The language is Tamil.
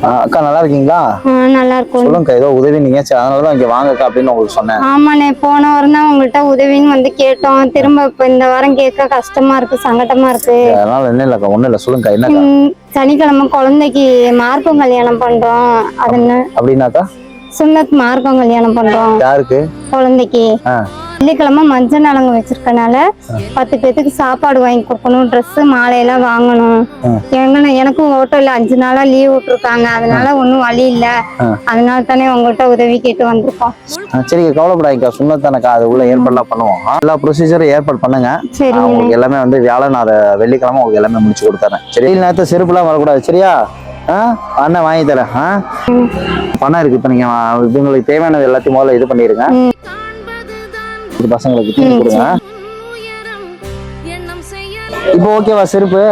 அக்கா நல்லா இருக்கீங்களா? நல்லா இருக்கும். சொல்லுங்கக்கா, ஏதோ உதவி நீங்க அதனாலதான் இங்க வாங்கக்கா அப்படின்னு உங்களுக்கு சொன்னேன். ஆமாண்ணே, போன வாரம் தான் உங்கள்கிட்ட உதவின்னு வந்து கேட்டோம். திரும்ப இப்ப இந்த வாரம் கேட்க கஷ்டமா இருக்கு, சங்கடமா இருக்கு. அதனால என்ன இல்லக்கா, ஒண்ணும் இல்ல, சொல்லுங்கக்கா என்னக்கா. சனிக்கிழமை குழந்தைக்கு மார்க்கம் கல்யாணம் பண்றோம். அது என்ன அப்படின்னாக்கா? சுன்னத் மார்க்கம் கல்யாணம் பண்றோம். யாருக்கு? குழந்தைக்கு. வெள்ளிக்கிழமை மஞ்சள் நலங்கு வச்சிருக்கனால 10 பேத்துக்கு சாப்பாடு வாங்கி கொடுக்கணும், ட்ரெஸ் மாலையெல்லாம் வாங்கணும். எனக்கும் ஹோட்டல்ல 5 நாளா லீவ் விட்டுருக்காங்க, அதனால ஒன்னும் வழி இல்ல. அதனால தானே உங்கள்கிட்ட உதவி கேட்டு வந்திருக்கோம். சரி, கவலைப்படாதீங்கக்கா, சுன்னத்தானக்கா, அது உள்ள ஏற்பாடுலாம் பண்ணுவோம். எல்லா ப்ரொசீஜரும் ஏற்பாடு பண்ணுங்க. உங்களுக்கு எல்லாமே வந்து வியாழன் வெள்ளிக்கிழமை உங்களுக்கு எல்லாமே முடிச்சு கொடுத்துறேன். சரி, நேரத்தை செருப்புலாம் வரக்கூடாது, சரியா? அண்ணன் வாங்கி தரேன். பணம் இருக்கு, இப்ப நீங்க உங்களுக்கு தேவையானது எல்லாத்தையும் முதல்ல இது பண்ணிருங்க. பசங்களுக்கு தீனி கொடுங்க. இப்போ ஓகேவா செருப்பு?